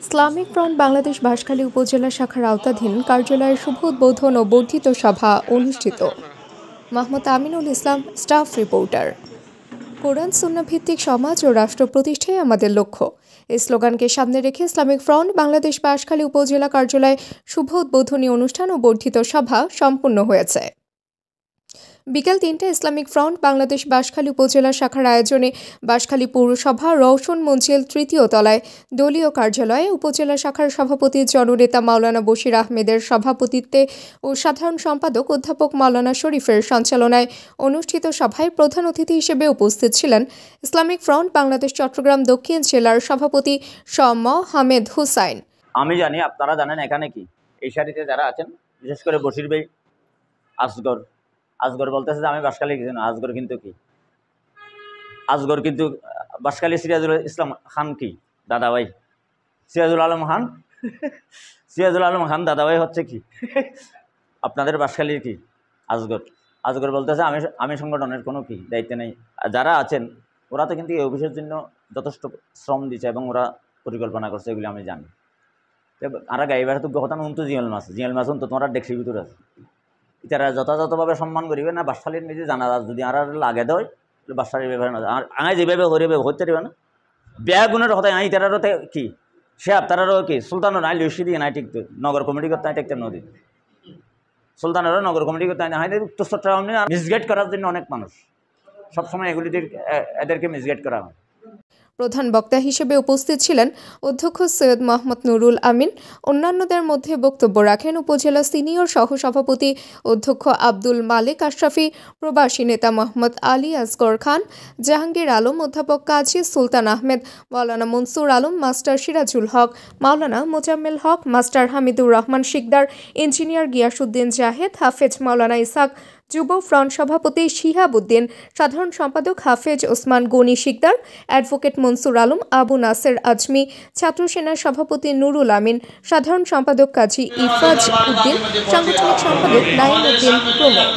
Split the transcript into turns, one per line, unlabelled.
Islamic front Bangladesh Banshkhali উপজেলা শাখার আওতাধীন কার্যালয়ের শুভ উদ্বোধন ও বর্ধিত সভা অনুষ্ঠিত। Mohammad Aminul Islam, staff reporter. কোরআন সুন্নাহ ভিত্তিক সমাজ ও রাষ্ট্র প্রতিষ্ঠাই আমাদের লক্ষ্য। এই স্লোগানকে সামনে রেখে ইসলামিক ফ্রন্ট বাংলাদেশ বাঁশখালী উপজেলা কার্যালয়ে শুভ উদ্বোধনী অনুষ্ঠান ও বর্ধিত সভা সম্পন্ন হয়েছে। বিকেল ৩টায় ইসলামিক ফ্রন্ট বাংলাদেশ বাঁশখালী উপজেলা শাখার আয়োজনে বাঁশখালী পৌরসভা রওশন মঞ্জিল ৩য় তলায় দলীয় কার্যালয়ে উপজেলা শাখার সভাপতি জননেতা মাওলানা বশির আহমেদের সভাপতিত্বে ও সাধারণ সম্পাদক অধ্যাপক মাওলানা শরীফের সঞ্চালনায় অনুষ্ঠিত সভায় প্রধান অতিথি হিসেবে উপস্থিত ছিলেন ইসলামিক ফ্রন্ট বাংলাদেশ চট্টগ্রাম দক্ষিণ জেলার সভাপতি শ.ম. হামেদ হুসাইন।
আমি জানি আপনারা জানেন এখানে কি এই সারিতে যারা আছেন, বিশেষ করে বশির ভাই, আসগর বলতেছে যে আমি বাঁশখালী কিছু না। আসগর কিন্তু কি, আসগর কিন্তু বাঁশখালী সিরাজুল ইসলাম খান কি দাদাভাই, সিরাজুল আলম খান সিরাজুল আলম খান দাদাভাই হচ্ছে কি আপনাদের বাঁশখালীর কি আসগর বলতেছে আমি সংগঠনের কোনো কি দায়িত্ব নেই। যারা আছেন ওরা তো কিন্তু এই অফিসের জন্য যথেষ্ট শ্রম দিচ্ছে এবং ওরা পরিকল্পনা করছে, এগুলি আমি জানি। আর গাইবার তো কথা উন্তু জিয়াল মাছ তো তোমরা ডেক্সির ভিতরে আছে, তারা যথাযথভাবে সম্মান করিবে না। বাঁশখালীর নিজে জানা যদি আর লাগে দেয় বাঁশখালীর ব্যাপারে না, আর আঙাই যেভাবে করিবে হতে পারিবে না। বেয়া গুণের কথা আই তারারও কি সে আপনারারও কি সুলতানও নাই লসি দিয়ে নাই টিকতো, নগর কমিটি করতে নাই টেকতে নদী সুলতানেরও নগর কমিটি করতে নাই। উত্তর চট্টগ্রাম মিসগাইড করার জন্য অনেক মানুষ সবসময় এদেরকে মিসগাইড করা হয়।
প্রধান বক্তা হিসেবে উপস্থিত ছিলেন অধ্যক্ষ সৈয়দ মোহাম্মদ নুরুল আমিন। অন্যান্যদের মধ্যে বক্তব্য রাখেন উপজেলা সিনিয়র সহসভাপতি অধ্যক্ষ আব্দুল মালিক আশরাফি, প্রবাসী নেতা মোহাম্মদ আলী আসগর খান, জাহাঙ্গীর আলম, অধ্যাপক কাজী সুলতান আহমেদ, মাওলানা মনসুর আলম, মাস্টার সিরাজুল হক, মাওলানা মোজাম্মেল হক, মাস্টার হামিদুর রহমান শিকদার, ইঞ্জিনিয়ার গিয়াসউদ্দিন জাহেদ, হাফেজ মাওলানা ইসাক, যুব ফ্রন্ট সভাপতি শিহাব উদ্দিন, সাধারণ সম্পাদক হাফেজ ওসমান গনি শিকদার, অ্যাডভোকেট মনসুর আলম, আবু নাসের আজমি, ছাত্র সেনার সভাপতি নুরুল আমিন, সাধারণ সম্পাদক কাজী ইফাজ উদ্দিন, সাংগঠনিক সম্পাদক নাইম উদ্দিন প্রমুখ।